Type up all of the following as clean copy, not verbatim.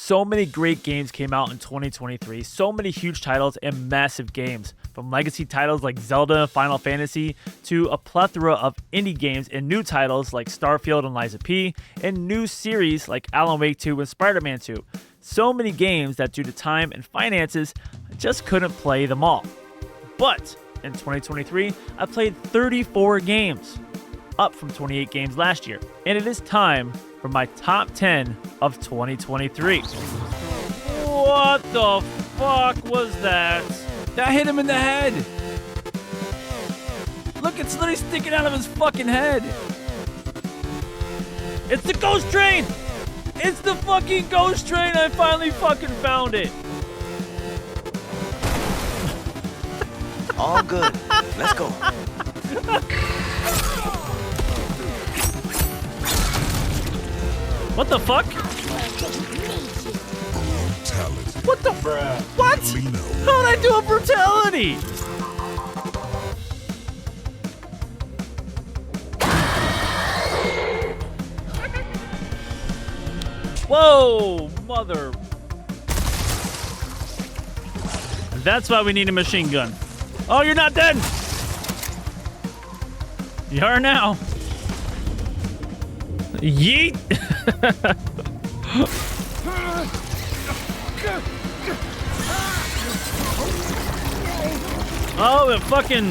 So many great games came out in 2023, so many huge titles and massive games, from legacy titles like Zelda, Final Fantasy, to a plethora of indie games and new titles like Starfield and Lies of P, and new series like Alan Wake 2 and Spider-Man 2. So many games that due to time and finances, I just couldn't play them all. But in 2023, I played 34 games, up from 28 games last year, and it is time for my top 10 of 2023. What the fuck was that? That hit him in the head. Look, it's literally sticking out of his fucking head. It's the ghost train! It's the fucking ghost train! I finally fucking found it. All good. Let's go. What the fuck? What the? What? How'd I do a brutality? Whoa, mother. That's why we need a machine gun. Oh, you're not dead. You are now. Yeet. Oh, it fucking...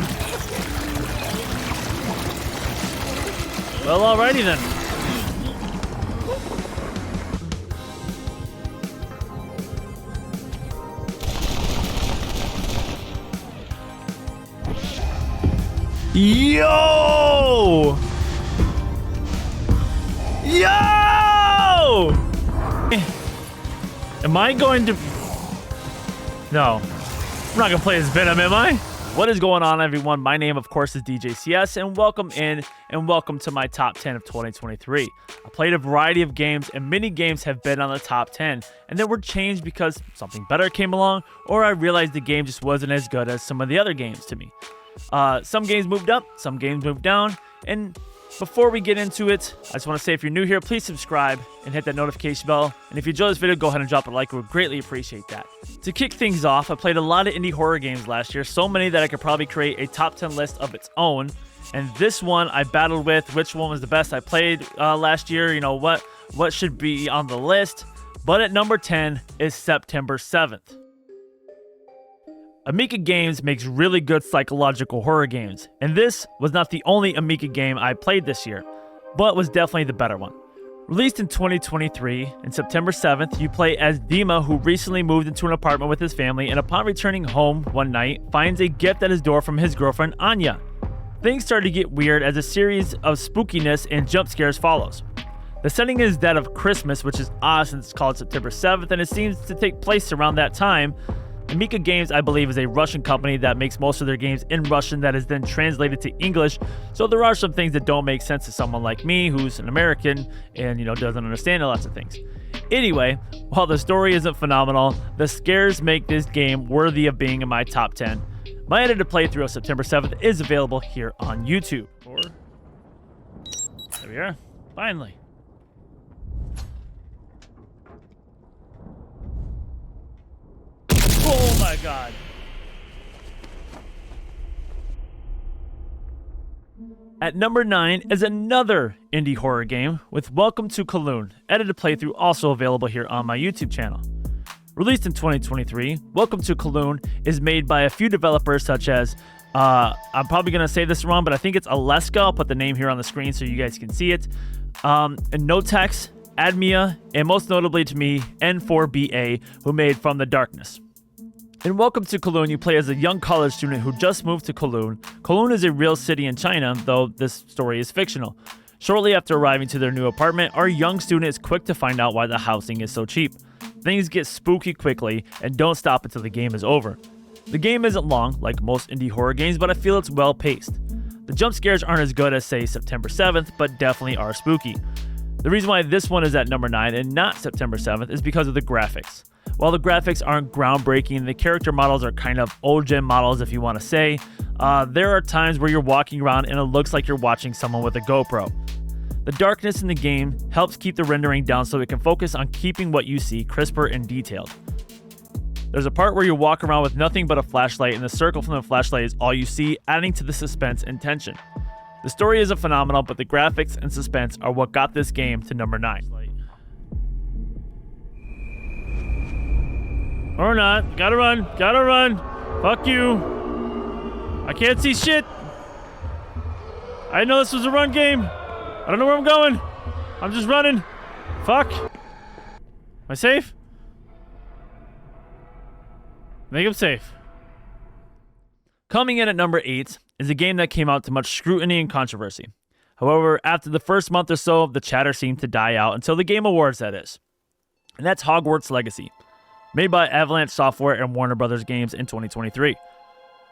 Well, alrighty then. Yo! Yo! Am I going to... No. I'm not going to play as Venom, am I? What is going on, everyone? My name, of course, is DJCS, and welcome in and welcome to my top 10 of 2023. I played a variety of games, and many games have been on the top 10, and they were changed because something better came along, or I realized the game just wasn't as good as some of the other games to me. Some games moved up, some games moved down, and before we get into it, I just want to say if you're new here, please subscribe and hit that notification bell. And if you enjoyed this video, go ahead and drop a like. We would greatly appreciate that. To kick things off, I played a lot of indie horror games last year, so many that I could probably create a top 10 list of its own. And this one, I battled with which one was the best I played last year. You know, what should be on the list. But at number 10 is September 7th. Amiga Games makes really good psychological horror games, and this was not the only Amiga game I played this year, but was definitely the better one. Released in 2023, on September 7th, you play as Dima, who recently moved into an apartment with his family, and upon returning home one night, finds a gift at his door from his girlfriend, Anya. Things start to get weird as a series of spookiness and jump scares follows. The setting is that of Christmas, which is odd since it's called September 7th, and it seems to take place around that time. Amiga Games, I believe, is a Russian company that makes most of their games in Russian that is then translated to English, so there are some things that don't make sense to someone like me who's an American and, doesn't understand lots of things. Anyway, while the story isn't phenomenal, the scares make this game worthy of being in my top 10. My edited playthrough of September 7th is available here on YouTube. There we are. Finally. Oh my god. At number 9 is another indie horror game with Welcome to Kowloon, edited playthrough also available here on my YouTube channel. Released in 2023, Welcome to Kowloon is made by a few developers such as, I'm probably going to say this wrong, but I think it's Alaska. I'll put the name here on the screen so you guys can see it. And Notex, Admia, and most notably to me, N4BA, who made From the Darkness. In Welcome to Kowloon, you play as a young college student who just moved to Kowloon. Kowloon is a real city in China, though this story is fictional. Shortly after arriving to their new apartment, our young student is quick to find out why the housing is so cheap. Things get spooky quickly and don't stop until the game is over. The game isn't long, like most indie horror games, but I feel it's well paced. The jump scares aren't as good as, say, September 7th, but definitely are spooky. The reason why this one is at number 9 and not September 7th is because of the graphics. While the graphics aren't groundbreaking, the character models are kind of old-gen models, if you want to say. There are times where you're walking around and it looks like you're watching someone with a GoPro. The darkness in the game helps keep the rendering down so it can focus on keeping what you see crisper and detailed. There's a part where you walk around with nothing but a flashlight, and the circle from the flashlight is all you see, adding to the suspense and tension. The story isn't phenomenal, but the graphics and suspense are what got this game to number 9. Or not. Gotta run. Gotta run. Fuck you. I can't see shit. I didn't know this was a run game. I don't know where I'm going. I'm just running. Fuck. Am I safe? I think I'm safe. Coming in at number 8 is a game that came out to much scrutiny and controversy. However, after the first month or so, the chatter seemed to die out until the Game Awards, that is. And that's Hogwarts Legacy, made by Avalanche Software and Warner Brothers Games in 2023.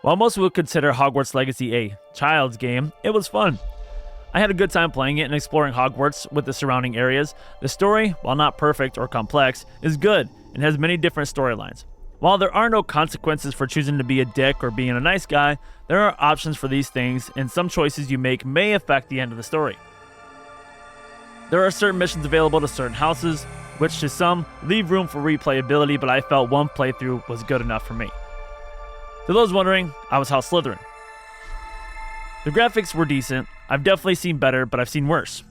While most would consider Hogwarts Legacy a child's game, it was fun. I had a good time playing it and exploring Hogwarts with the surrounding areas. The story, while not perfect or complex, is good and has many different storylines. While there are no consequences for choosing to be a dick or being a nice guy, there are options for these things, and some choices you make may affect the end of the story. There are certain missions available to certain houses, which to some leave room for replayability, but I felt one playthrough was good enough for me. To those wondering, I was House Slytherin. The graphics were decent. I've definitely seen better, but I've seen worse.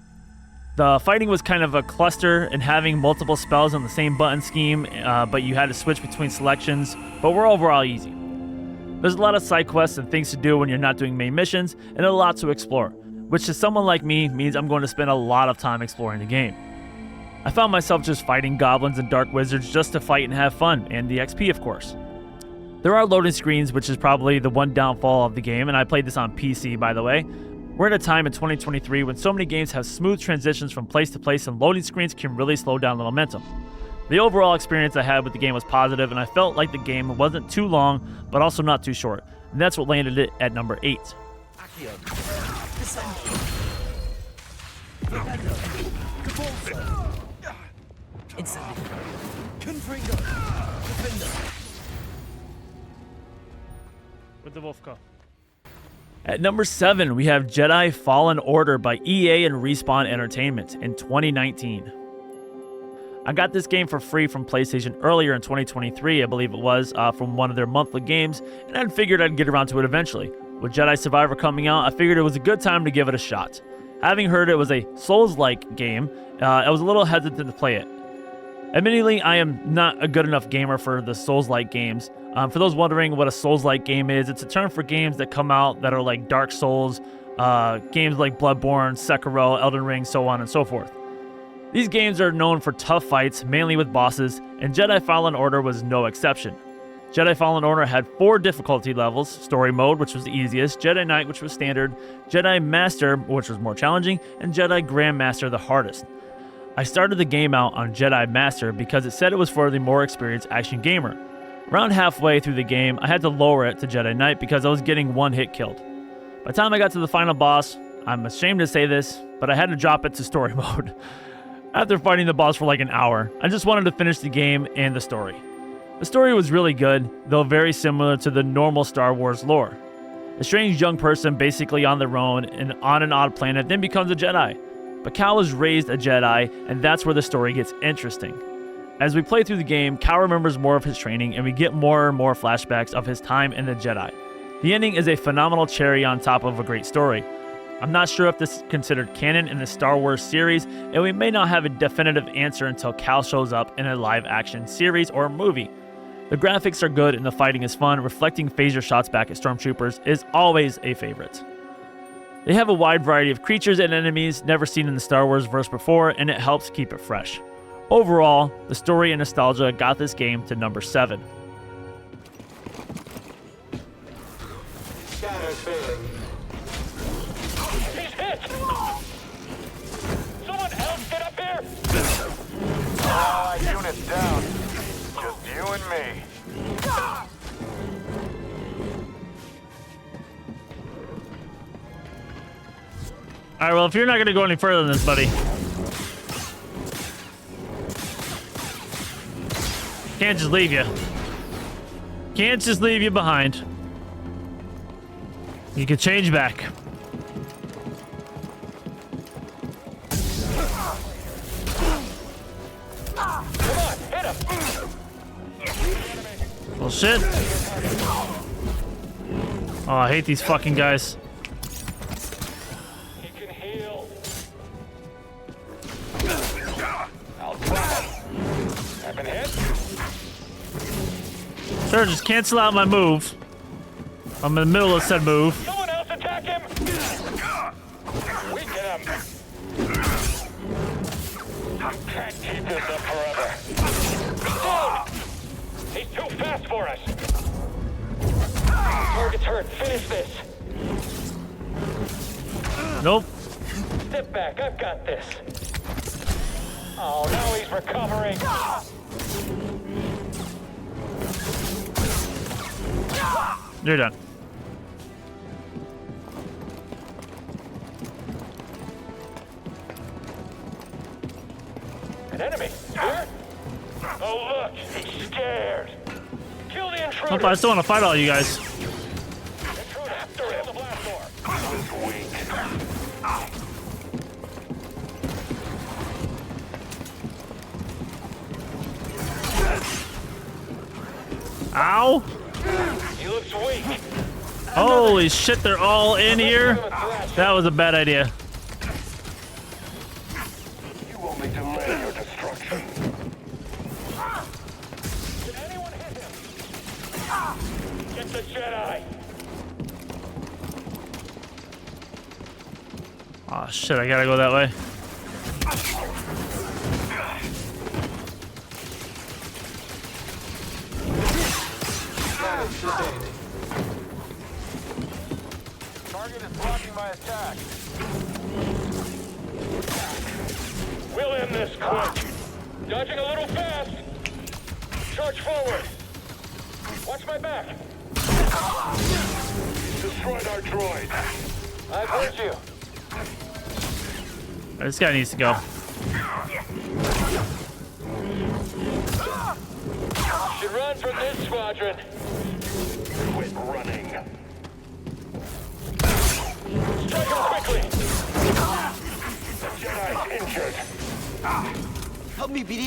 The fighting was kind of a cluster and having multiple spells on the same button scheme, but you had to switch between selections, but were overall easy. There's a lot of side quests and things to do when you're not doing main missions, and a lot to explore, which to someone like me means I'm going to spend a lot of time exploring the game. I found myself just fighting goblins and dark wizards just to fight and have fun, and the XP of course. There are loading screens, which is probably the one downfall of the game, and I played this on PC by the way. We're at a time in 2023 when so many games have smooth transitions from place to place, and loading screens can really slow down the momentum. The overall experience I had with the game was positive, and I felt like the game wasn't too long, but also not too short, and that's what landed it at number 8. With the Wolfka. At number 7, we have Jedi Fallen Order by EA and Respawn Entertainment in 2019. I got this game for free from PlayStation earlier in 2023, I believe it was, from one of their monthly games, and I figured I'd get around to it eventually. With Jedi Survivor coming out, I figured it was a good time to give it a shot. Having heard it was a Souls-like game, I was a little hesitant to play it. Admittedly, I am not a good enough gamer for the Souls-like games. For those wondering what a Souls-like game is, it's a term for games that come out that are like Dark Souls, games like Bloodborne, Sekiro, Elden Ring, so on and so forth. These games are known for tough fights, mainly with bosses, and Jedi Fallen Order was no exception. Jedi Fallen Order had 4 difficulty levels: Story Mode, which was the easiest, Jedi Knight, which was standard, Jedi Master, which was more challenging, and Jedi Grandmaster, the hardest. I started the game out on Jedi Master because it said it was for the more experienced action gamer. Around halfway through the game, I had to lower it to Jedi Knight because I was getting one hit killed. By the time I got to the final boss, I'm ashamed to say this, but I had to drop it to Story Mode. After fighting the boss for like an hour, I just wanted to finish the game and the story. The story was really good, though very similar to the normal Star Wars lore. A strange young person basically on their own and on an odd planet then becomes a Jedi. But Cal was raised a Jedi, and that's where the story gets interesting. As we play through the game, Cal remembers more of his training, and we get more and more flashbacks of his time in the Jedi. The ending is a phenomenal cherry on top of a great story. I'm not sure if this is considered canon in the Star Wars series, and we may not have a definitive answer until Cal shows up in a live-action series or movie. The graphics are good and the fighting is fun. Reflecting phaser shots back at stormtroopers is always a favorite. They have a wide variety of creatures and enemies never seen in the Star Wars verse before, and it helps keep it fresh. Overall, the story and nostalgia got this game to number 7. Scanner's failing. He's hit! Someone else get up here! Unit down. Just you and me. Alright, well, if you're not going to go any further than this, buddy. Can't just leave you. Can't just leave you behind. You can change back. Well, shit. Oh, I hate these fucking guys. He can heal. I'll try. I've been hit. Sure, just cancel out my move. I'm in the middle of said move. Someone else attack him. Weaken him. Can't keep this up forever. He's too fast for us. Target's hurt. Finish this. Nope. Step back. I've got this. Oh, now he's recovering. You're done. An enemy. Here? Oh, look. He's scared. Kill the intruder. Nope, I still want to fight all you guys. Intruder. After him. The blast door. He's weak. Ow! He looks weak. Holy shit, they're all in here? That was a bad idea. You only delay your destruction. Did anyone hit him? Get the Jedi. Oh shit, I gotta go that way. Target is blocking my attack. We'll end this quick. Dodging a little fast. Charge forward. Watch my back. Destroyed our droid. I've heard you. This guy needs to go. Should run from this squadron. Quit running. Strike him quickly. The Jedi's injured. Help me, BD.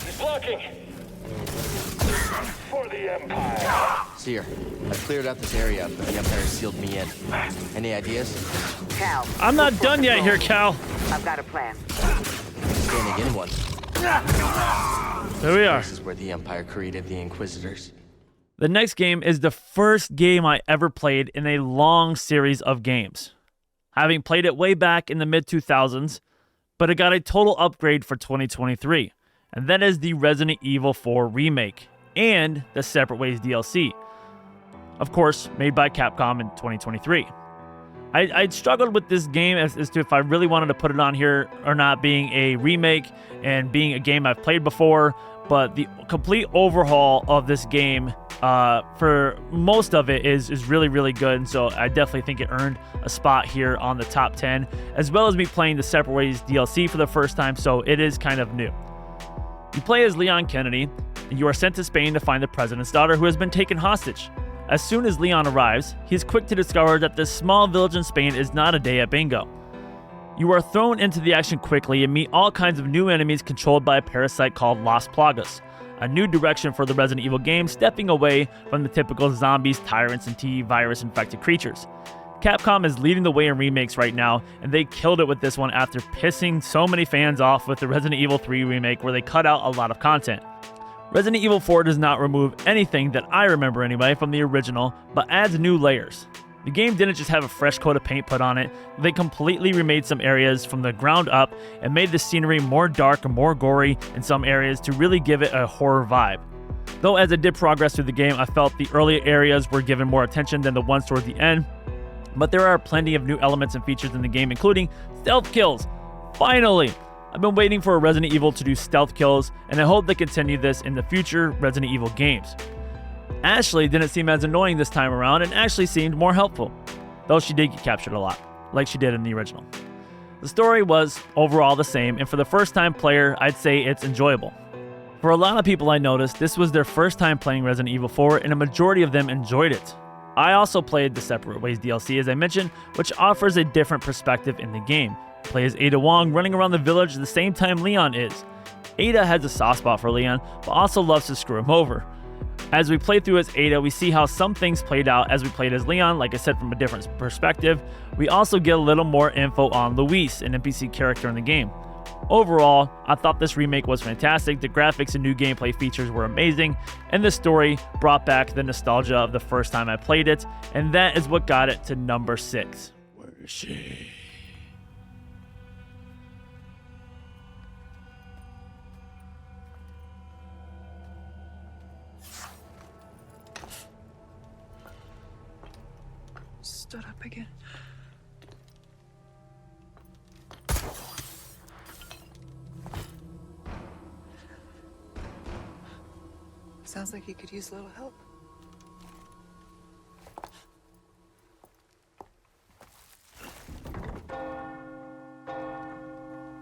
He's blocking. For the Empire. Seer, I've cleared out this area, but the Empire sealed me in. Any ideas? Cal. I'm not report done yet control. here, Cal. I've got a plan. Standing in one. There we are. This is where the Empire created the Inquisitors. The next game is the first game I ever played in a long series of games. Having played it way back in the mid-2000s, but it got a total upgrade for 2023. And that is the Resident Evil 4 remake and the Separate Ways DLC. Of course, made by Capcom in 2023. I struggled with this game as to if I really wanted to put it on here or not, being a remake and being a game I've played before, but the complete overhaul of this game for most of it is really, really good, and so I definitely think it earned a spot here on the top 10, as well as me playing the Separate Ways DLC for the first time, so it is kind of new. You play as Leon Kennedy, and you are sent to Spain to find the president's daughter who has been taken hostage. As soon as Leon arrives, he is quick to discover that this small village in Spain is not a day at bingo. You are thrown into the action quickly and meet all kinds of new enemies controlled by a parasite called Las Plagas, a new direction for the Resident Evil game, stepping away from the typical zombies, tyrants, and T-virus-infected creatures. Capcom is leading the way in remakes right now, and they killed it with this one after pissing so many fans off with the Resident Evil 3 remake where they cut out a lot of content. Resident Evil 4 does not remove anything that I remember anyway from the original, but adds new layers. The game didn't just have a fresh coat of paint put on it, they completely remade some areas from the ground up and made the scenery more dark and more gory in some areas to really give it a horror vibe. Though as I did progress through the game, I felt the earlier areas were given more attention than the ones towards the end, but there are plenty of new elements and features in the game, including stealth kills. Finally! I've been waiting for a Resident Evil to do stealth kills, and I hope they continue this in the future Resident Evil games. Ashley didn't seem as annoying this time around and actually seemed more helpful, though she did get captured a lot, like she did in the original. The story was overall the same, and for the first time player, I'd say it's enjoyable. For a lot of people I noticed, this was their first time playing Resident Evil 4, and a majority of them enjoyed it. I also played the Separate Ways DLC, as I mentioned, which offers a different perspective in the game. Play as Ada Wong running around the village at the same time Leon is. Ada has a soft spot for Leon, but also loves to screw him over. As we play through as Ada, we see how some things played out as we played as Leon, like I said, from a different perspective. We also get a little more info on Luis, an NPC character in the game. Overall, I thought this remake was fantastic. The graphics and new gameplay features were amazing, and the story brought back the nostalgia of the first time I played it, and that is what got it to number 6. Where is she? Stood up again. Sounds like he could use a little help.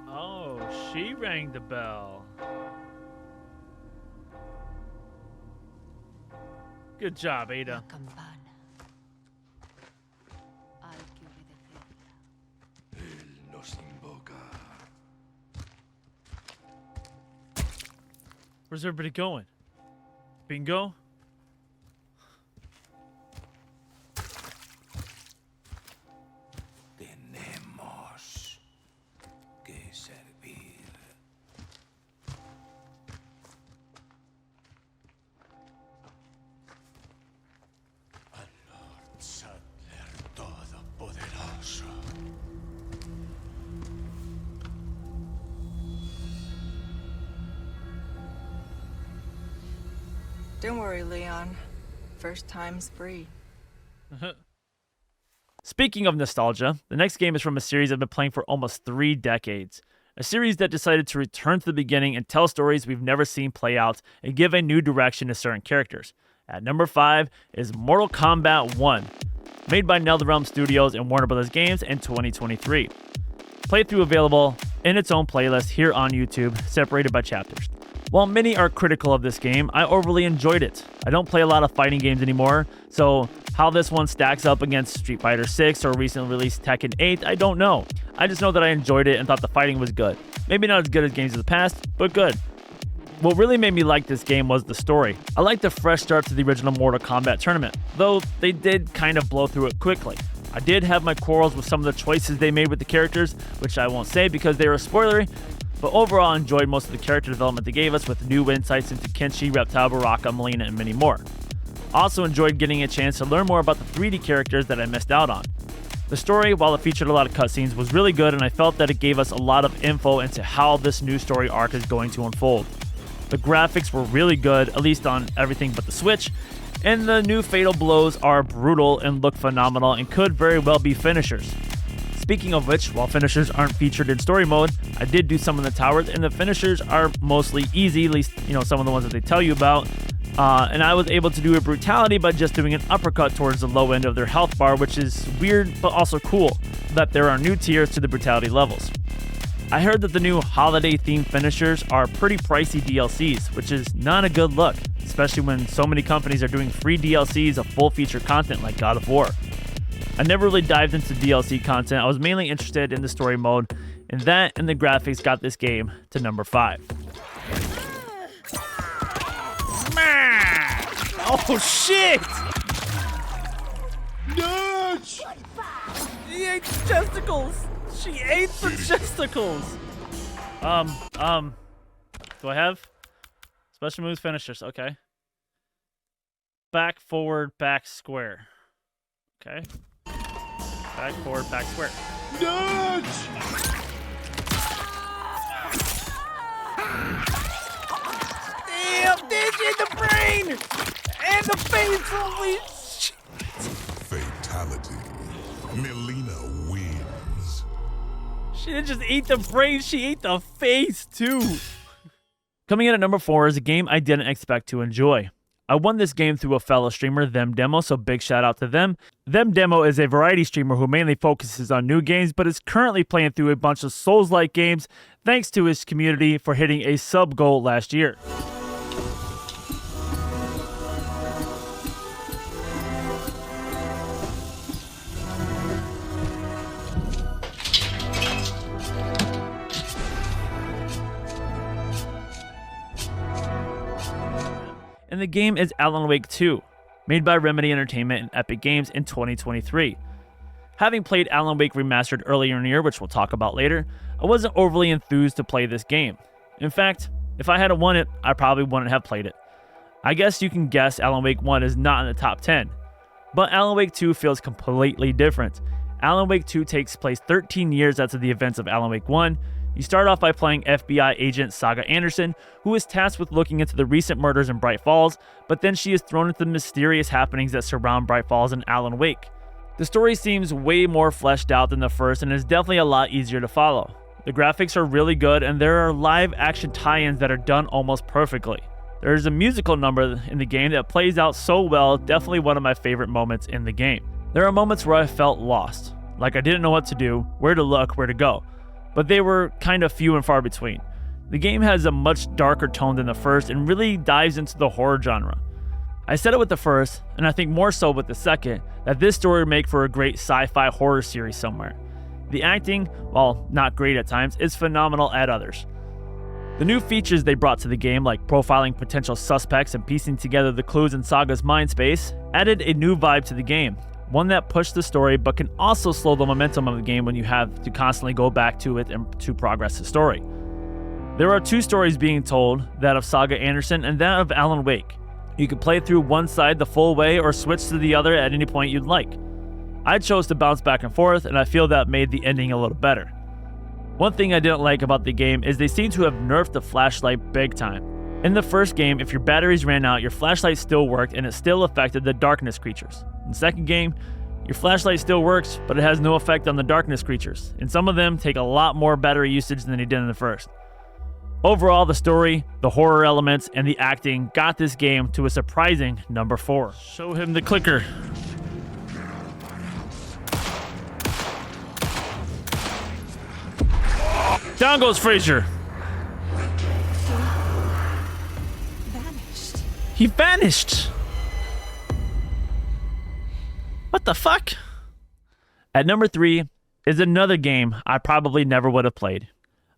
Oh, she rang the bell. Good job, Ada. Where's everybody going? Bingo? Tenemos que servir. Al Lord Sattler Todopoderoso. Don't worry, Leon. First time's free. Speaking of nostalgia, the next game is from a series I've been playing for almost 3 decades. A series that decided to return to the beginning and tell stories we've never seen play out and give a new direction to certain characters. At number 5 is Mortal Kombat 1, made by NetherRealm Studios and Warner Bros. Games in 2023. Playthrough available in its own playlist here on YouTube, separated by chapters. While many are critical of this game, I overly enjoyed it. I don't play a lot of fighting games anymore, so how this one stacks up against Street Fighter 6 or recently released Tekken 8, I don't know. I just know that I enjoyed it and thought the fighting was good. Maybe not as good as games of the past, but good. What really made me like this game was the story. I liked the fresh start to the original Mortal Kombat tournament, though they did kind of blow through it quickly. I did have my quarrels with some of the choices they made with the characters, which I won't say because they were spoilery, but overall I enjoyed most of the character development they gave us with new insights into Kenshi, Reptile, Baraka, Melina, and many more. Also enjoyed getting a chance to learn more about the 3D characters that I missed out on. The story, while it featured a lot of cutscenes, was really good, and I felt that it gave us a lot of info into how this new story arc is going to unfold. The graphics were really good, at least on everything but the Switch, and the new fatal blows are brutal and look phenomenal and could very well be finishers. Speaking of which, while finishers aren't featured in story mode, I did do some in the towers, and the finishers are mostly easy, at least, some of the ones that they tell you about. And I was able to do a brutality by just doing an uppercut towards the low end of their health bar, which is weird but also cool, that there are new tiers to the brutality levels. I heard that the new holiday-themed finishers are pretty pricey DLCs, which is not a good look, especially when so many companies are doing free DLCs of full-feature content like God of War. I never really dived into DLC content. I was mainly interested in the story mode, and that and the graphics got this game to number 5. Oh shit! Nudge! He ate the testicles! She ate the testicles! Do I have special moves finishers? Okay. Back, forward, back, square. Okay. Back, forward, back, square. Nudge! Damn, did you the brain? And the face, holy shit. Fatality. Melina wins. She didn't just eat the brain, she ate the face too. Coming in at number 4 is a game I didn't expect to enjoy. I won this game through a fellow streamer, Them Demo, so big shout out to them. Them Demo is a variety streamer who mainly focuses on new games, but is currently playing through a bunch of Souls-like games thanks to his community for hitting a sub goal last year. and the game is Alan Wake 2, made by Remedy Entertainment and Epic Games in 2023. Having played Alan Wake Remastered earlier in the year, which we'll talk about later, I wasn't overly enthused to play this game. In fact, if I had won it, I probably wouldn't have played it. I guess you can guess Alan Wake 1 is not in the top 10. But Alan Wake 2 feels completely different. Alan Wake 2 takes place 13 years after the events of Alan Wake 1. You start off by playing FBI agent Saga Anderson, who is tasked with looking into the recent murders in Bright Falls, but then she is thrown into the mysterious happenings that surround Bright Falls and Alan Wake. The story seems way more fleshed out than the first and is definitely a lot easier to follow. The graphics are really good and there are live action tie-ins that are done almost perfectly. There is a musical number in the game that plays out so well, definitely one of my favorite moments in the game. There are moments where I felt lost, like I didn't know what to do, where to look, where to go, but they were kind of few and far between. The game has a much darker tone than the first and really dives into the horror genre. I said it with the first, and I think more so with the second, that this story would make for a great sci-fi horror series somewhere. The acting, while not great at times, is phenomenal at others. The new features they brought to the game, like profiling potential suspects and piecing together the clues in Saga's mind space, added a new vibe to the game, one that pushed the story but can also slow the momentum of the game when you have to constantly go back to it and to progress the story. There are two stories being told, that of Saga Anderson and that of Alan Wake. You can play through one side the full way or switch to the other at any point you'd like. I chose to bounce back and forth, and I feel that made the ending a little better. One thing I didn't like about the game is they seem to have nerfed the flashlight big time. In the first game, if your batteries ran out, your flashlight still worked and it still affected the darkness creatures. In the second game, your flashlight still works, but it has no effect on the darkness creatures, and some of them take a lot more battery usage than they did in the first. Overall, the story, the horror elements, and the acting got this game to a surprising number 4. Show him the clicker. Down goes Frazier. Vanished. He vanished. What the fuck? At number 3 is another game I probably never would have played.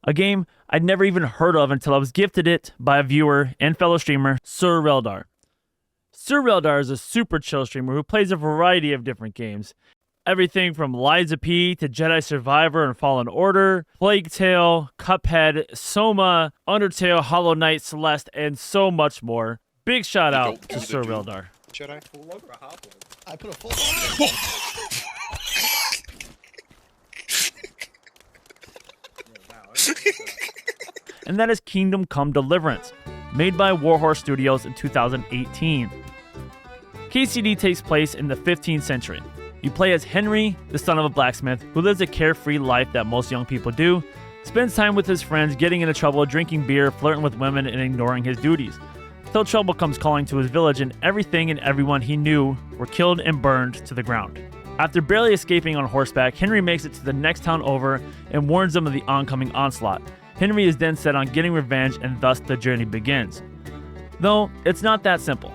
A game I'd never even heard of until I was gifted it by a viewer and fellow streamer, Sir Reldar. Sir Reldar is a super chill streamer who plays a variety of different games. Everything from Lies of P to Jedi Survivor and Fallen Order, Plague Tale, Cuphead, Soma, Undertale, Hollow Knight, Celeste, and so much more. Big shout out to Sir Reldar. Jedi. I put a full And that is Kingdom Come Deliverance, made by Warhorse Studios in 2018. KCD takes place in the 15th century. You play as Henry, the son of a blacksmith, who lives a carefree life that most young people do, spends time with his friends, getting into trouble, drinking beer, flirting with women, and ignoring his duties. Till trouble comes calling to his village and everything and everyone he knew were killed and burned to the ground. After barely escaping on horseback, Henry makes it to the next town over and warns them of the oncoming onslaught. Henry is then set on getting revenge and thus the journey begins. Though, it's not that simple.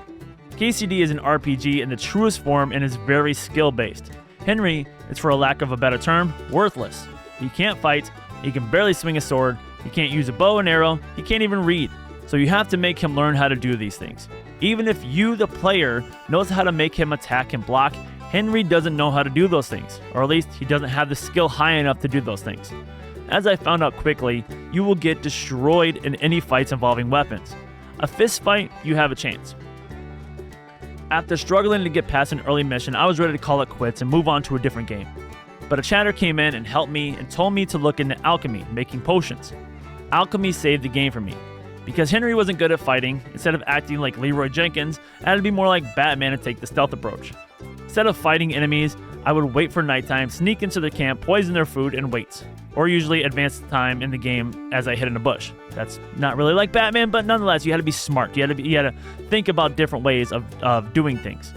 KCD is an RPG in the truest form and is very skill-based. Henry is, for a lack of a better term, worthless. He can't fight, he can barely swing a sword, he can't use a bow and arrow, he can't even read. So you have to make him learn how to do these things. Even if you, the player, knows how to make him attack and block, Henry doesn't know how to do those things, or at least he doesn't have the skill high enough to do those things. As I found out quickly, you will get destroyed in any fights involving weapons. A fist fight, you have a chance. After struggling to get past an early mission, I was ready to call it quits and move on to a different game. But a chatter came in and helped me and told me to look into alchemy, making potions. Alchemy saved the game for me. Because Henry wasn't good at fighting, instead of acting like Leroy Jenkins, I had to be more like Batman and take the stealth approach. Instead of fighting enemies, I would wait for nighttime, sneak into their camp, poison their food, and wait. Or usually advance the time in the game as I hid in a bush. That's not really like Batman, but nonetheless, you had to be smart. You had to think about different ways of doing things.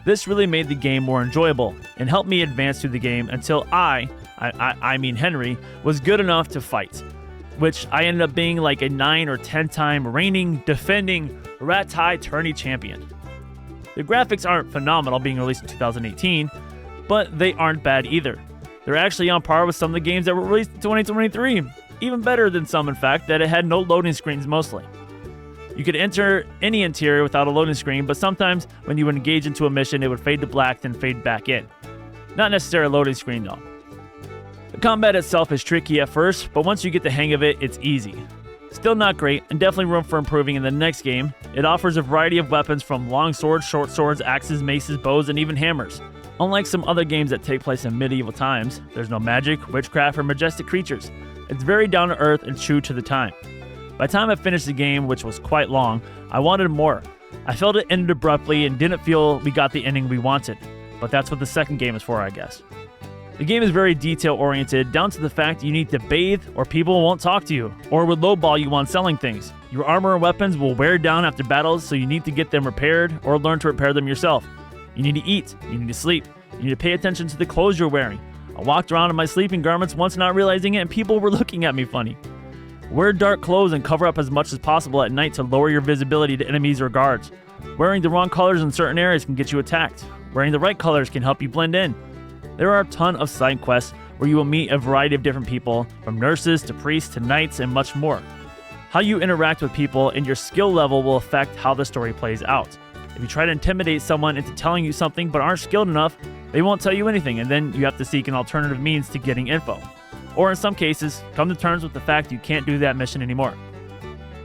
This really made the game more enjoyable and helped me advance through the game until I mean Henry, was good enough to fight, which I ended up being like a 9 or 10 time reigning, defending, rat-tie tourney champion. The graphics aren't phenomenal being released in 2018, but they aren't bad either. They're actually on par with some of the games that were released in 2023, even better than some in fact that it had no loading screens mostly. You could enter any interior without a loading screen, but sometimes when you would engage into a mission, it would fade to black, then fade back in. Not necessarily a loading screen though. The combat itself is tricky at first, but once you get the hang of it, it's easy. Still not great, and definitely room for improving in the next game. It offers a variety of weapons from long swords, short swords, axes, maces, bows, and even hammers. Unlike some other games that take place in medieval times, there's no magic, witchcraft, or majestic creatures. It's very down to earth and true to the time. By the time I finished the game, which was quite long, I wanted more. I felt it ended abruptly and didn't feel we got the ending we wanted. But that's what the second game is for, I guess. The game is very detail-oriented, down to the fact you need to bathe or people won't talk to you, or will lowball you on selling things. Your armor and weapons will wear down after battles, so you need to get them repaired or learn to repair them yourself. You need to eat, you need to sleep, you need to pay attention to the clothes you're wearing. I walked around in my sleeping garments once not realizing it and people were looking at me funny. Wear dark clothes and cover up as much as possible at night to lower your visibility to enemies or guards. Wearing the wrong colors in certain areas can get you attacked. Wearing the right colors can help you blend in. There are a ton of side quests where you will meet a variety of different people, from nurses to priests to knights and much more. How you interact with people and your skill level will affect how the story plays out. If you try to intimidate someone into telling you something but aren't skilled enough, they won't tell you anything, and then you have to seek an alternative means to getting info. Or in some cases, come to terms with the fact you can't do that mission anymore.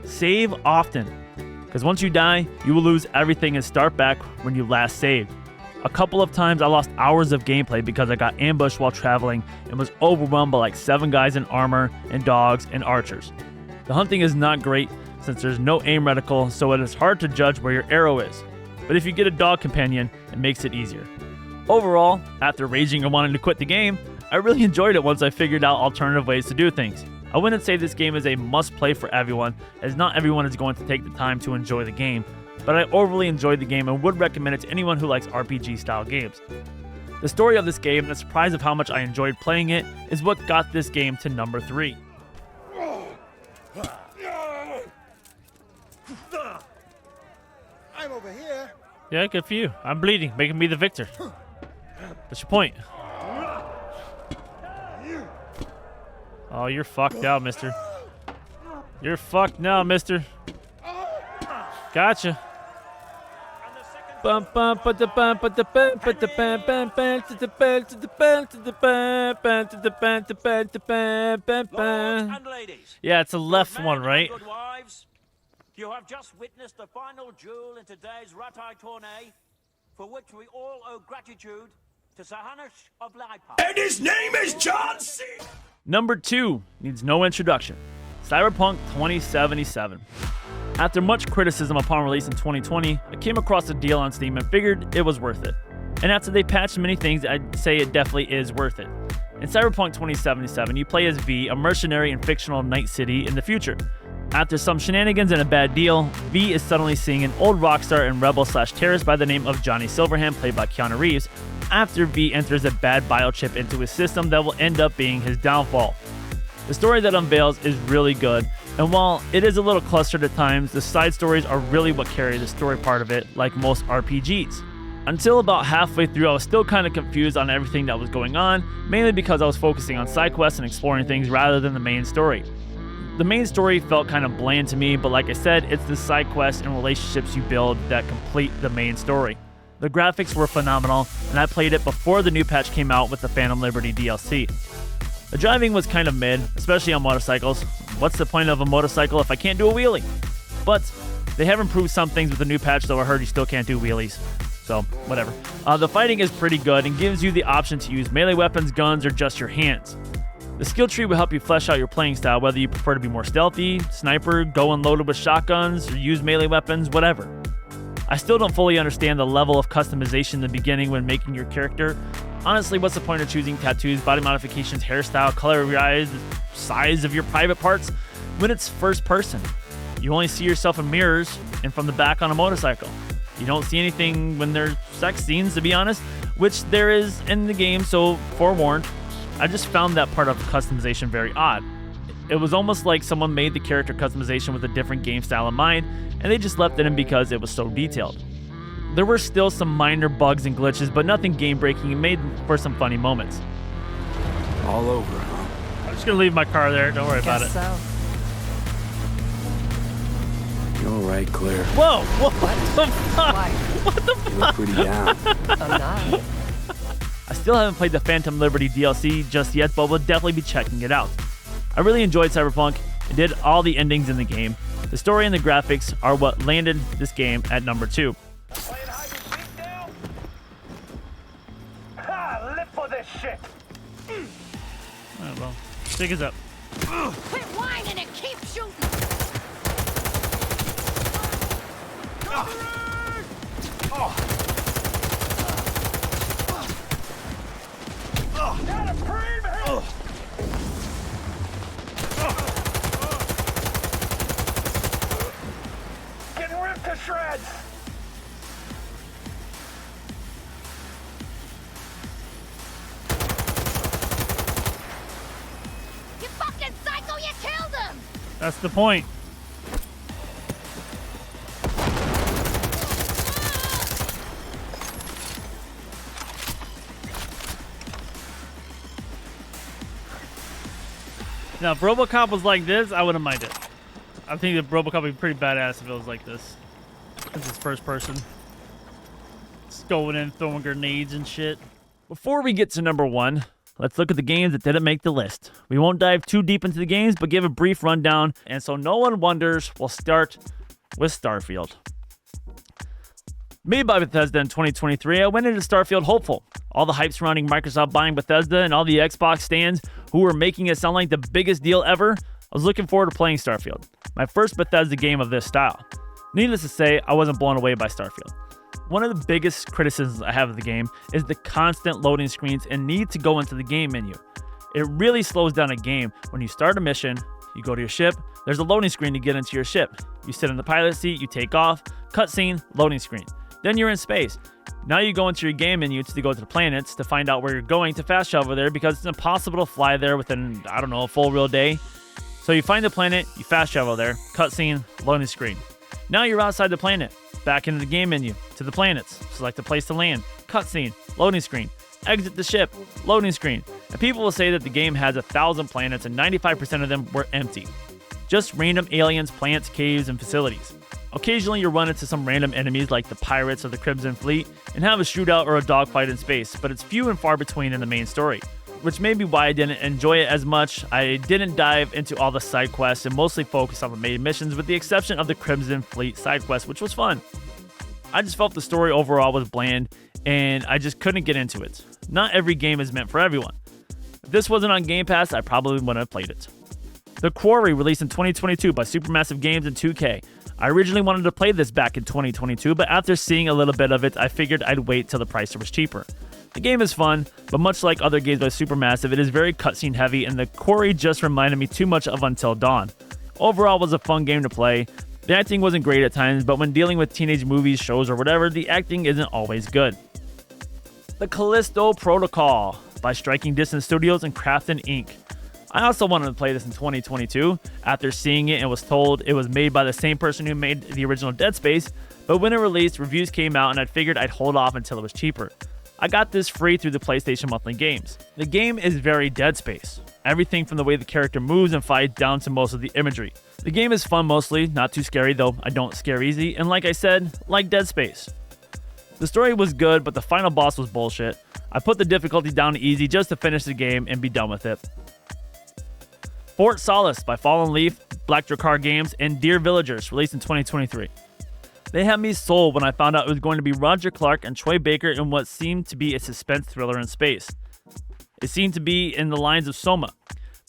Save often, because once you die, you will lose everything and start back when you last saved. A couple of times I lost hours of gameplay because I got ambushed while traveling and was overwhelmed by like 7 guys in armor and dogs and archers. The hunting is not great since there's no aim reticle, so it is hard to judge where your arrow is. But if you get a dog companion, it makes it easier. Overall, after raging and wanting to quit the game, I really enjoyed it once I figured out alternative ways to do things. I wouldn't say this game is a must-play for everyone, as not everyone is going to take the time to enjoy the game, but I overly enjoyed the game and would recommend it to anyone who likes RPG-style games. The story of this game and the surprise of how much I enjoyed playing it is what got this game to number 3. I'm over here. Yeah, good for you. I'm bleeding, making me the victor. What's your point? Oh, you're fucked now, mister. You're fucked now, mister. Gotcha. Bum bum but the bum but the bum but the bum bum bum to the bum to the bum to the bum bum to the bum to bum to bum bum bum. Yeah, it's a left one, right? Good wives, you have just witnessed the final duel in today's Ratai tourney, for which we all owe gratitude to Sahanish of Laipa. And his name is John C. Number 2 needs no introduction. Cyberpunk 2077. After much criticism upon release in 2020, I came across a deal on Steam and figured it was worth it. And after they patched many things, I'd say it definitely is worth it. In Cyberpunk 2077, you play as V, a mercenary in fictional Night City in the future. After some shenanigans and a bad deal, V is suddenly seeing an old rockstar and rebel/terrorist by the name of Johnny Silverhand, played by Keanu Reeves, after V enters a bad biochip into his system that will end up being his downfall. The story that unveils is really good, and while it is a little clustered at times, the side stories are really what carry the story part of it, like most RPGs. Until about halfway through, I was still kind of confused on everything that was going on, mainly because I was focusing on side quests and exploring things rather than the main story. The main story felt kind of bland to me, but like I said, it's the side quests and relationships you build that complete the main story. The graphics were phenomenal, and I played it before the new patch came out with the Phantom Liberty DLC. The driving was kind of mid, especially on motorcycles. What's the point of a motorcycle if I can't do a wheelie? But they have improved some things with the new patch, though I heard you still can't do wheelies. So, whatever. The fighting is pretty good and gives you the option to use melee weapons, guns, or just your hands. The skill tree will help you flesh out your playing style, whether you prefer to be more stealthy, sniper, go unloaded with shotguns, or use melee weapons, whatever. I still don't fully understand the level of customization in the beginning when making your character. Honestly, what's the point of choosing tattoos, body modifications, hairstyle, color of your eyes, size of your private parts, when it's first person? You only see yourself in mirrors and from the back on a motorcycle. You don't see anything when there's sex scenes, to be honest, which there is in the game, so forewarned. I just found that part of customization very odd. It was almost like someone made the character customization with a different game style in mind, and they just left it in because it was so detailed. There were still some minor bugs and glitches, but nothing game-breaking and made for some funny moments. All over, huh? I'm just gonna leave my car there, don't worry about it. So. You all right, Claire? Whoa, what the fuck? Why? You look pretty down. I'm not. I still haven't played the Phantom Liberty DLC just yet, but we'll definitely be checking it out. I really enjoyed Cyberpunk and did all the endings in the game. The story and the graphics are what landed this game at number 2. Playing hide and seek now? Ha! Live for this shit! Alright, well, stick is up. Quit whining and keep shooting! Got a preen! Getting ripped to shreds! You fucking psycho, you killed him! That's the point. Now, if RoboCop was like this, I wouldn't mind it. I think that RoboCop would be pretty badass if it was like this. This is first person. Just going in, throwing grenades and shit. Before we get to number 1, let's look at the games that didn't make the list. We won't dive too deep into the games, but give a brief rundown. And so no one wonders, we'll start with Starfield. Made by Bethesda in 2023, I went into Starfield hopeful. All the hype surrounding Microsoft buying Bethesda and all the Xbox stands who were making it sound like the biggest deal ever, I was looking forward to playing Starfield, my first Bethesda game of this style. Needless to say, I wasn't blown away by Starfield. One of the biggest criticisms I have of the game is the constant loading screens and need to go into the game menu. It really slows down a game when you start a mission, you go to your ship, there's a loading screen to get into your ship. You sit in the pilot seat, you take off, cutscene, loading screen. Then you're in space. Now you go into your game menu to go to the planets to find out where you're going to fast travel there because it's impossible to fly there within, I don't know, a full real day. So you find the planet, you fast travel there, cutscene, loading screen. Now you're outside the planet, back into the game menu, to the planets, select a place to land, cutscene, loading screen, exit the ship, loading screen. And people will say that the game has 1,000 planets and 95% of them were empty. Just random aliens, plants, caves, and facilities. Occasionally you'll run into some random enemies like the pirates or the Crimson Fleet and have a shootout or a dogfight in space, but it's few and far between in the main story, which may be why I didn't enjoy it as much. I didn't dive into all the side quests and mostly focused on the main missions with the exception of the Crimson Fleet side quest, which was fun. I just felt the story overall was bland and I just couldn't get into it. Not every game is meant for everyone. If this wasn't on Game Pass, I probably wouldn't have played it. The Quarry, released in 2022 by Supermassive Games and 2K. I originally wanted to play this back in 2022, but after seeing a little bit of it, I figured I'd wait till the price was cheaper. The game is fun, but much like other games by Supermassive, it is very cutscene heavy, and The Quarry just reminded me too much of Until Dawn. Overall, it was a fun game to play. The acting wasn't great at times, but when dealing with teenage movies, shows, or whatever, the acting isn't always good. The Callisto Protocol by Striking Distance Studios and Krafton Inc. I also wanted to play this in 2022 after seeing it and was told it was made by the same person who made the original Dead Space, but when it released, reviews came out and I figured I'd hold off until it was cheaper. I got this free through the PlayStation Monthly Games. The game is very Dead Space. Everything from the way the character moves and fights down to most of the imagery. The game is fun mostly, not too scary though I don't scare easy, and like I said, like Dead Space. The story was good, but the final boss was bullshit. I put the difficulty down to easy just to finish the game and be done with it. Fort Solace by Fallen Leaf, Black Drakkar Games, and Dear Villagers, released in 2023. They had me sold when I found out it was going to be Roger Clark and Troy Baker in what seemed to be a suspense thriller in space. It seemed to be in the lines of Soma.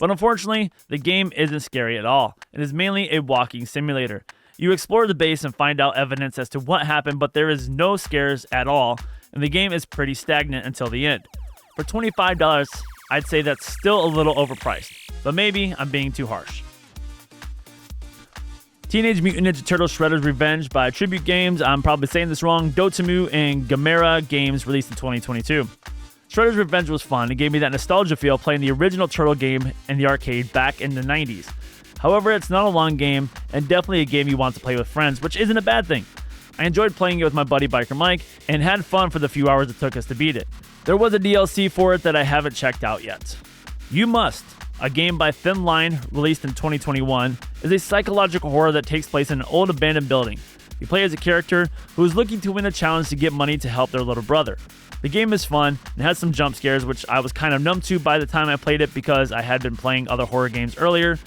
But unfortunately, the game isn't scary at all. It is mainly a walking simulator. You explore the base and find out evidence as to what happened, but there is no scares at all, and the game is pretty stagnant until the end. For $25, I'd say that's still a little overpriced, but maybe I'm being too harsh. Teenage Mutant Ninja Turtles Shredder's Revenge by Tribute Games, I'm probably saying this wrong, Dotemu and Gamera Games, released in 2022. Shredder's Revenge was fun. It gave me that nostalgia feel playing the original Turtle game in the arcade back in the 90s. However, it's not a long game and definitely a game you want to play with friends, which isn't a bad thing. I enjoyed playing it with my buddy Biker Mike and had fun for the few hours it took us to beat it. There was a DLC for it that I haven't checked out yet. You Must, a game by Thin Line, released in 2021, is a psychological horror that takes place in an old abandoned building. You play as a character who is looking to win a challenge to get money to help their little brother. The game is fun and has some jump scares, which I was kind of numb to by the time I played it because I had been playing other horror games earlier.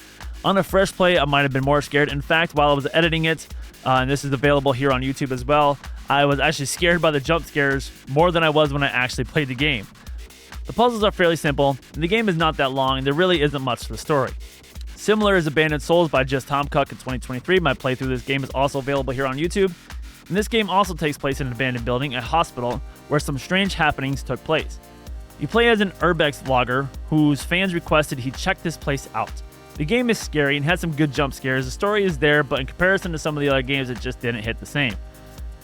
On a fresh play, I might have been more scared. In fact, while I was editing it, and this is available here on YouTube as well, I was actually scared by the jump scares more than I was when I actually played the game. The puzzles are fairly simple, and the game is not that long, and there really isn't much to the story. Similar is Abandoned Souls by Just Tom Cook in 2023. My playthrough of this game is also available here on YouTube. And this game also takes place in an abandoned building, a hospital, where some strange happenings took place. You play as an urbex vlogger whose fans requested he check this place out. The game is scary and has some good jump scares. The story is there, but in comparison to some of the other games, it just didn't hit the same.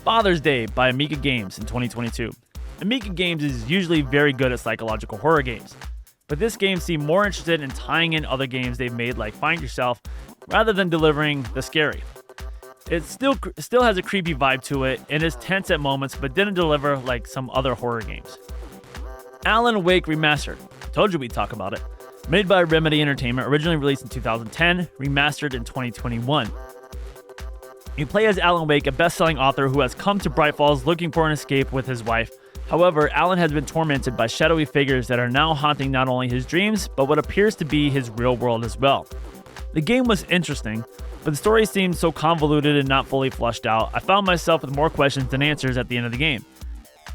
Father's Day by Amiga Games in 2022. Amiga Games is usually very good at psychological horror games, but this game seemed more interested in tying in other games they've made like Find Yourself rather than delivering the scary. It still has a creepy vibe to it and is tense at moments, but didn't deliver like some other horror games. Alan Wake Remastered. Told you we'd talk about it. Made by Remedy Entertainment, originally released in 2010, remastered in 2021. You play as Alan Wake, a best-selling author who has come to Bright Falls looking for an escape with his wife. However, Alan has been tormented by shadowy figures that are now haunting not only his dreams, but what appears to be his real world as well. The game was interesting, but the story seemed so convoluted and not fully fleshed out, I found myself with more questions than answers at the end of the game.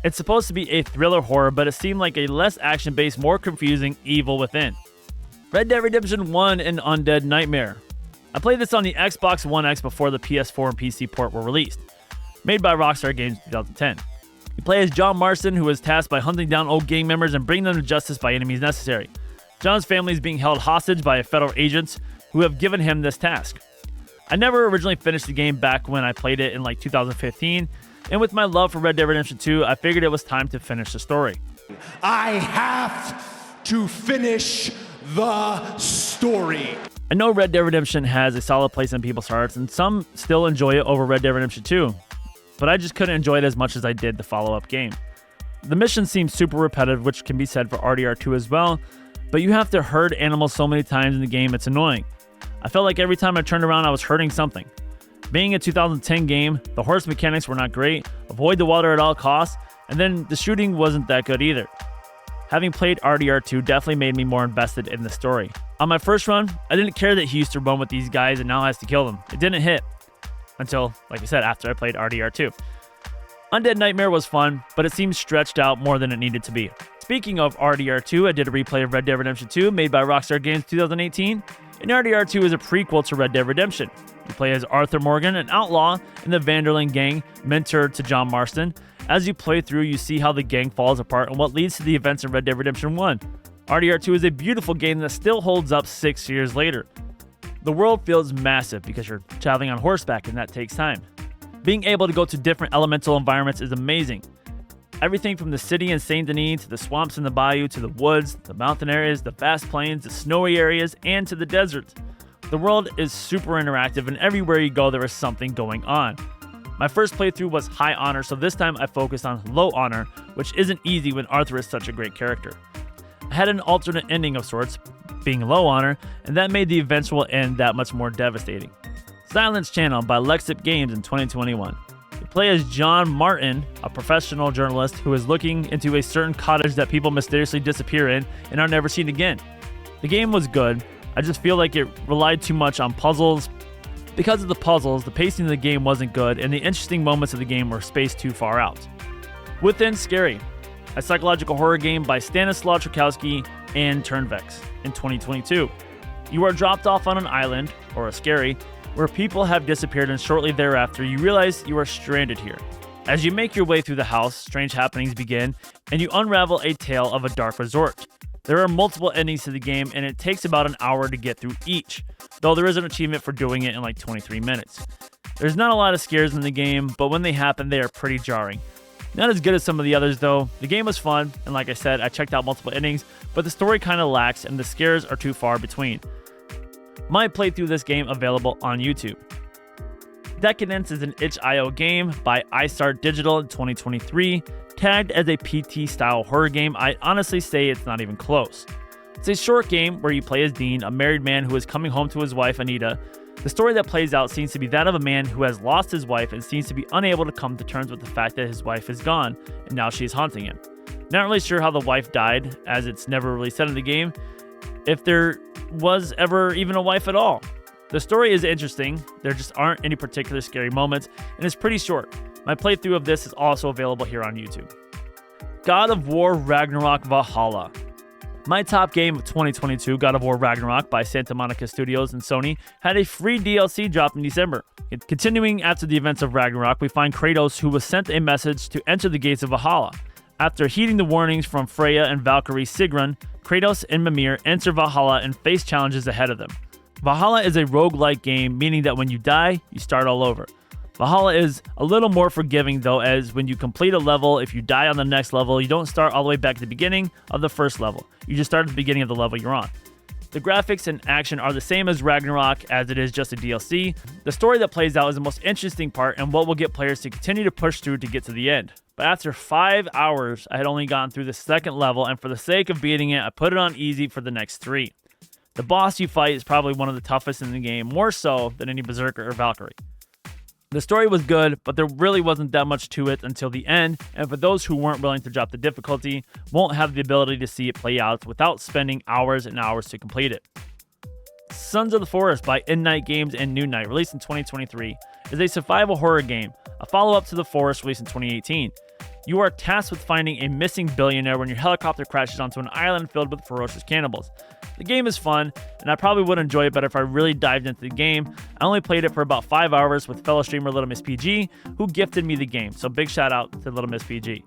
It's supposed to be a thriller horror, but it seemed like a less action-based, more confusing Evil Within. Red Dead Redemption 1 and Undead Nightmare. I played this on the Xbox One X before the PS4 and PC port were released. Made by Rockstar Games in 2010. You play as John Marston, who is tasked by hunting down old gang members and bringing them to justice by any means necessary. John's family is being held hostage by federal agents who have given him this task. I never originally finished the game back when I played it in like 2015, and with my love for Red Dead Redemption 2, I figured it was time to finish the story. I have to finish the story. I know Red Dead Redemption has a solid place in people's hearts, and some still enjoy it over Red Dead Redemption 2, but I just couldn't enjoy it as much as I did the follow-up game. The missions seem super repetitive, which can be said for RDR2 as well, but you have to herd animals so many times in the game, it's annoying. I felt like every time I turned around, I was hurting something. Being a 2010 game, the horse mechanics were not great, avoid the water at all costs, and then the shooting wasn't that good either. Having played RDR2 definitely made me more invested in the story. On my first run, I didn't care that he used to run with these guys and now has to kill them. It didn't hit. Until, like I said, after I played RDR2. Undead Nightmare was fun, but it seemed stretched out more than it needed to be. Speaking of RDR2, I did a replay of Red Dead Redemption 2 made by Rockstar Games 2018, and RDR2 is a prequel to Red Dead Redemption. You play as Arthur Morgan, an outlaw in the Vanderlyn gang, mentor to John Marston. As you play through, you see how the gang falls apart and what leads to the events in Red Dead Redemption 1. RDR2 is a beautiful game that still holds up 6 years later. The world feels massive because you're traveling on horseback and that takes time. Being able to go to different elemental environments is amazing. Everything from the city in Saint Denis to the swamps in the bayou to the woods, the mountain areas, the vast plains, the snowy areas, and to the deserts. The world is super interactive and everywhere you go there is something going on. My first playthrough was high honor, so this time I focused on low honor, which isn't easy when Arthur is such a great character. I had an alternate ending of sorts, being low honor, and that made the eventual end that much more devastating. Silence Channel by Lexip Games in 2021. You play as John Martin, a professional journalist who is looking into a certain cottage that people mysteriously disappear in and are never seen again. The game was good, I just feel like it relied too much on puzzles. Because of the puzzles, the pacing of the game wasn't good, and the interesting moments of the game were spaced too far out. Within Scary, a psychological horror game by Stanislaw Trukowski and Turnvex in 2022. You are dropped off on an island, or a Scary, where people have disappeared, and shortly thereafter you realize you are stranded here. As you make your way through the house, strange happenings begin, and you unravel a tale of a dark resort. There are multiple endings to the game, and it takes about an hour to get through each, though there is an achievement for doing it in like 23 minutes. There's not a lot of scares in the game, but when they happen, they are pretty jarring. Not as good as some of the others though. The game was fun, and like I said, I checked out multiple endings, but the story kinda lacks and the scares are too far between. My playthrough of this game available on YouTube. Decadence is an itch.io game by iStart Digital in 2023, tagged as a PT-style horror game. I'd honestly say it's not even close. It's a short game where you play as Dean, a married man who is coming home to his wife, Anita, The story that plays out seems to be that of a man who has lost his wife and seems to be unable to come to terms with the fact that his wife is gone, and now she's haunting him. Not really sure how the wife died, as it's never really said in the game, if there was ever even a wife at all. The story is interesting, there just aren't any particular scary moments, and it's pretty short. My playthrough of this is also available here on YouTube. God of War Ragnarok Valhalla. My top game of 2022, God of War Ragnarok by Santa Monica Studios and Sony, had a free DLC drop in December. Continuing after the events of Ragnarok, we find Kratos, who was sent a message to enter the gates of Valhalla. After heeding the warnings from Freya and Valkyrie Sigrun, Kratos and Mimir enter Valhalla and face challenges ahead of them. Valhalla is a roguelike game, meaning that when you die, you start all over. Valhalla is a little more forgiving though, as when you complete a level, if you die on the next level, you don't start all the way back at the beginning of the first level. You just start at the beginning of the level you're on. The graphics and action are the same as Ragnarok, as it is just a DLC. The story that plays out is the most interesting part and what will get players to continue to push through to get to the end. But after 5 hours, I had only gone through the second level, and for the sake of beating it, I put it on easy for the next 3. The boss you fight is probably one of the toughest in the game, more so than any Berserker or Valkyrie. The story was good, but there really wasn't that much to it until the end, and for those who weren't willing to drop the difficulty, won't have the ability to see it play out without spending hours and hours to complete it. Sons of the Forest by Night Games and New Night, released in 2023, is a survival horror game, a follow-up to The Forest released in 2018. You are tasked with finding a missing billionaire when your helicopter crashes onto an island filled with ferocious cannibals. The game is fun, and I probably would enjoy it better if I really dived into the game. I only played it for about 5 hours with fellow streamer Little Miss PG, who gifted me the game, so big shout out to Little Miss PG.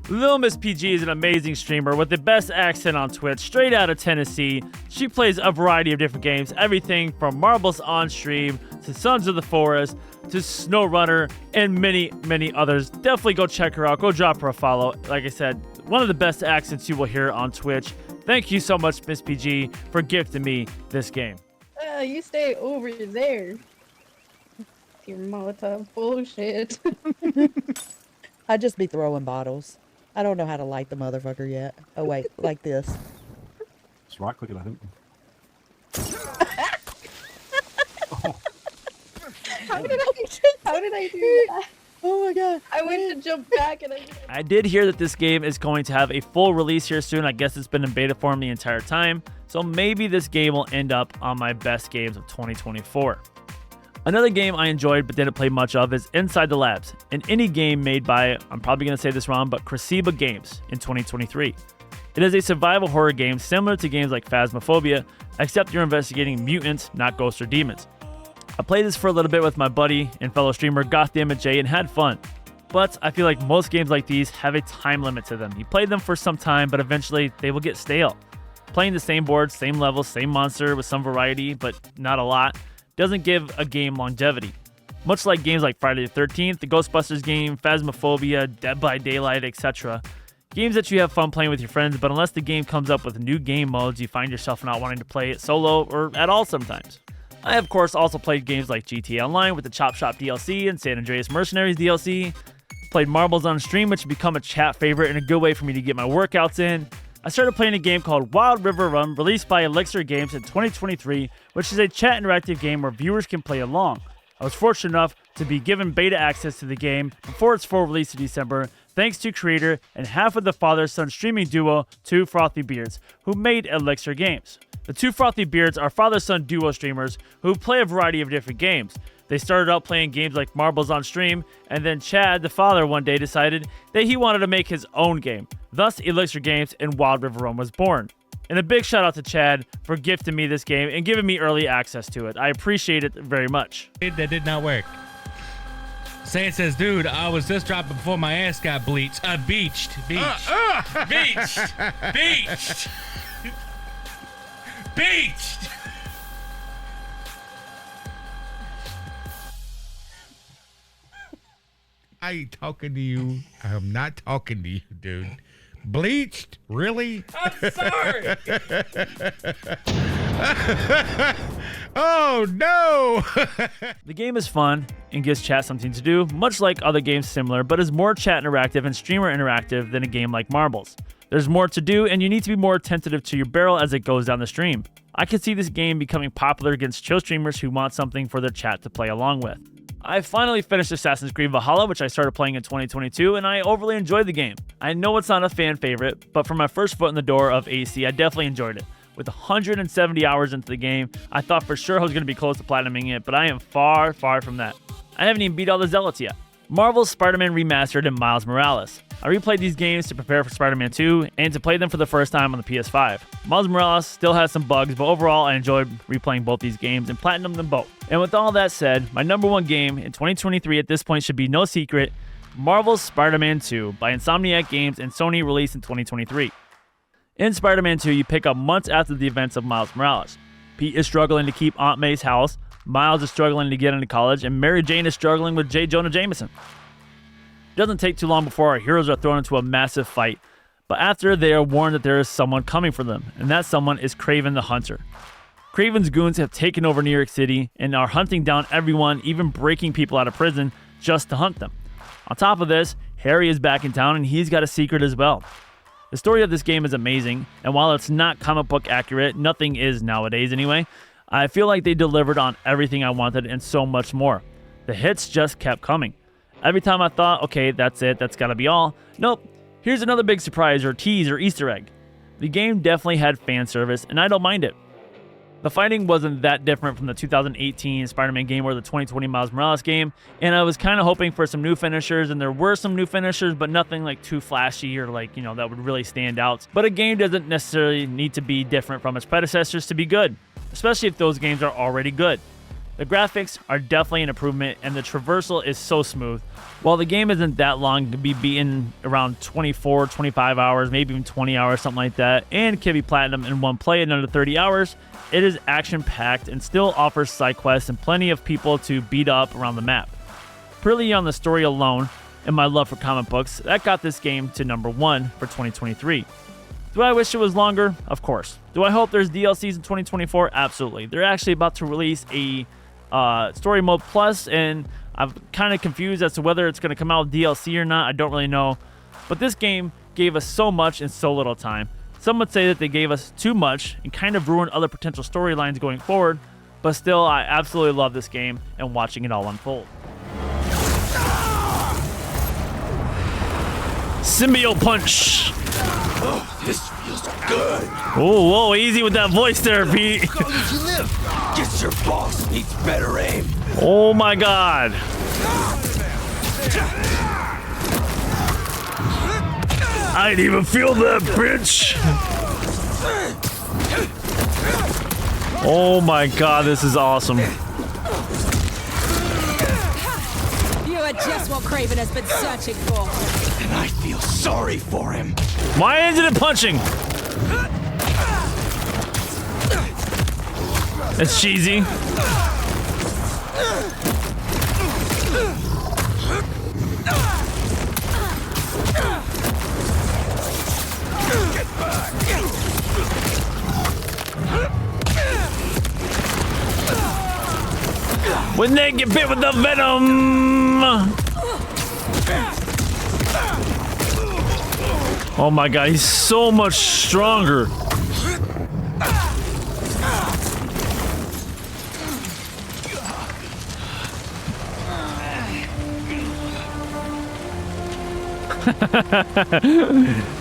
Little Miss PG is an amazing streamer with the best accent on Twitch, straight out of Tennessee. She plays a variety of different games, everything from Marbles on Stream to Sons of the Forest to SnowRunner and many, many others. Definitely go check her out. Go drop her a follow. Like I said, one of the best accents you will hear on Twitch. Thank you so much, Miss PG, for gifting me this game. You stay over there. Your Molotov bullshit. I just be throwing bottles. I don't know how to light the motherfucker yet. Oh wait, like this. Just right click it, I think. How did I do that? Oh my god. I went to jump back and I did hear that this game is going to have a full release here soon. I guess it's been in beta form the entire time. So maybe this game will end up on my best games of 2024. Another game I enjoyed but didn't play much of is Inside the Labs, an indie game made by, I'm probably going to say this wrong, but Krasiba Games in 2023. It is a survival horror game similar to games like Phasmophobia, except you're investigating mutants, not ghosts or demons. I played this for a little bit with my buddy and fellow streamer GothDamnJ and had fun. But I feel like most games like these have a time limit to them. You play them for some time, but eventually they will get stale. Playing the same board, same level, same monster with some variety, but not a lot, doesn't give a game longevity. Much like games like Friday the 13th, the Ghostbusters game, Phasmophobia, Dead by Daylight, etc. Games that you have fun playing with your friends, but unless the game comes up with new game modes, you find yourself not wanting to play it solo or at all sometimes. I, of course, also played games like GTA Online with the Chop Shop DLC and San Andreas Mercenaries DLC. Played Marbles on Stream, which has become a chat favorite and a good way for me to get my workouts in. I started playing a game called Wild River Run, released by Elixir Games in 2023, which is a chat interactive game where viewers can play along. I was fortunate enough to be given beta access to the game before its full release in December, thanks to creator and half of the father-son streaming duo, Two Frothy Beards, who made Elixir Games. The Two Frothy Beards are father-son duo streamers who play a variety of different games. They started out playing games like Marbles on Stream, and then Chad, the father, one day decided that he wanted to make his own game. Thus, Elixir Games and Wild River Run was born. And a big shout out to Chad for gifting me this game and giving me early access to it. I appreciate it very much. That did not work. Sam says, dude, I was just dropping before my ass got bleached. Beached. Beached. Beached. I ain't talking to you. I am not talking to you, dude. Bleached? Really? I'm sorry. Oh, no. The game is fun and gives chat something to do, much like other games similar, but is more chat interactive and streamer interactive than a game like Marbles. There's more to do, and you need to be more attentive to your barrel as it goes down the stream. I could see this game becoming popular against chill streamers who want something for their chat to play along with. I finally finished Assassin's Creed Valhalla, which I started playing in 2022, and I overly enjoyed the game. I know it's not a fan favorite, but for my first foot in the door of AC, I definitely enjoyed it. With 170 hours into the game, I thought for sure I was going to be close to platinuming it, but I am far, far from that. I haven't even beat all the Zealots yet. Marvel's Spider-Man Remastered and Miles Morales. I replayed these games to prepare for Spider-Man 2 and to play them for the first time on the PS5. Miles Morales still has some bugs, but overall I enjoyed replaying both these games and platinumed them both. And with all that said, my number one game in 2023 at this point should be no secret, Marvel's Spider-Man 2 by Insomniac Games and Sony, released in 2023. In Spider-Man 2, you pick up months after the events of Miles Morales. Pete is struggling to keep Aunt May's house, Miles is struggling to get into college, and Mary Jane is struggling with J. Jonah Jameson. It doesn't take too long before our heroes are thrown into a massive fight, but after they are warned that there is someone coming for them, and that someone is Kraven the Hunter. Kraven's goons have taken over New York City and are hunting down everyone, even breaking people out of prison just to hunt them. On top of this, Harry is back in town and he's got a secret as well. The story of this game is amazing, and while it's not comic book accurate, nothing is nowadays anyway, I feel like they delivered on everything I wanted and so much more. The hits just kept coming. Every time I thought, okay, that's it, that's gotta be all. Nope, here's another big surprise or tease or Easter egg. The game definitely had fan service, and I don't mind it. The fighting wasn't that different from the 2018 Spider-Man game or the 2020 Miles Morales game, and I was kind of hoping for some new finishers, and there were some new finishers, but nothing like too flashy or like, that would really stand out. But a game doesn't necessarily need to be different from its predecessors to be good, especially if those games are already good. The graphics are definitely an improvement, and the traversal is so smooth. While the game isn't that long, it can be beaten around 24, 25 hours, maybe even 20 hours, something like that, and can be platinum in one play in under 30 hours, it is action-packed and still offers side quests and plenty of people to beat up around the map. Purely on the story alone, and my love for comic books, that got this game to number 1 for 2023. Do I wish it was longer? Of course. Do I hope there's DLCs in 2024? Absolutely. They're actually about to release a Story Mode Plus, and I'm kind of confused as to whether it's going to come out with DLC or not. I don't really know. But this game gave us so much in so little time. Some would say that they gave us too much and kind of ruined other potential storylines going forward, but still, I absolutely love this game and watching it all unfold. Symbiote Punch! Oh, this feels good. Oh, whoa, easy with that voice there, Pete. How did you live? Guess your boss needs better aim. Oh my god. I didn't even feel that, bitch. Oh my god, this is awesome. You are just what Kraven has been searching for. And I feel sorry for him. Why isn't it punching? It's cheesy. When they get bit with the venom. Oh my god, he's so much stronger.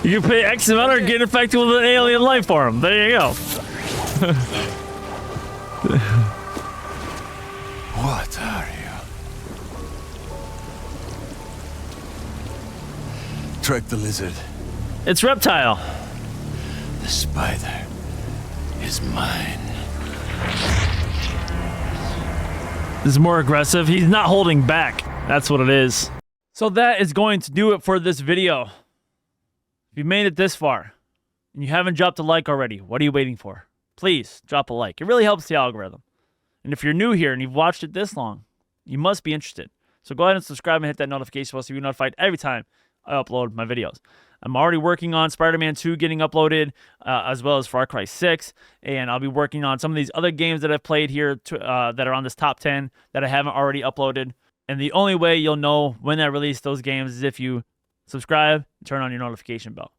You pay X amount or get infected with an alien life form. There you go. What are you? Trek the lizard. It's Reptile. The spider is mine. This is more aggressive. He's not holding back. That's what it is. So that is going to do it for this video. If you made it this far and you haven't dropped a like already, what are you waiting for? Please drop a like. It really helps the algorithm. And if you're new here and you've watched it this long, you must be interested. So go ahead and subscribe and hit that notification bell so you're notified every time I upload my videos. I'm already working on Spider-Man 2 getting uploaded, as well as Far Cry 6, and I'll be working on some of these other games that I've played here that are on this top 10 that I haven't already uploaded. And the only way you'll know when I release those games is if you subscribe and turn on your notification bell.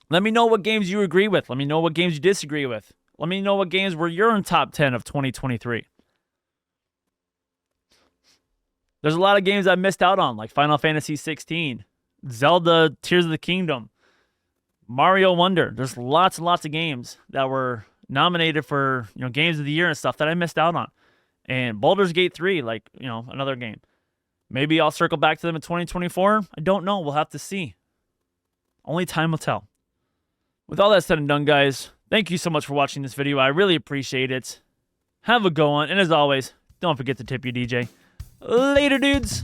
Let me know what games you agree with. Let me know what games you disagree with. Let me know what games were your in top 10 of 2023. There's a lot of games I missed out on, like Final Fantasy 16, Zelda Tears of the Kingdom, Mario Wonder. There's lots and lots of games that were nominated for, games of the year and stuff that I missed out on. And Baldur's Gate 3, like, another game. Maybe I'll circle back to them in 2024. I don't know. We'll have to see. Only time will tell. With all that said and done, guys, thank you so much for watching this video. I really appreciate it. Have a go on. And as always, don't forget to tip your DJ. Later, dudes.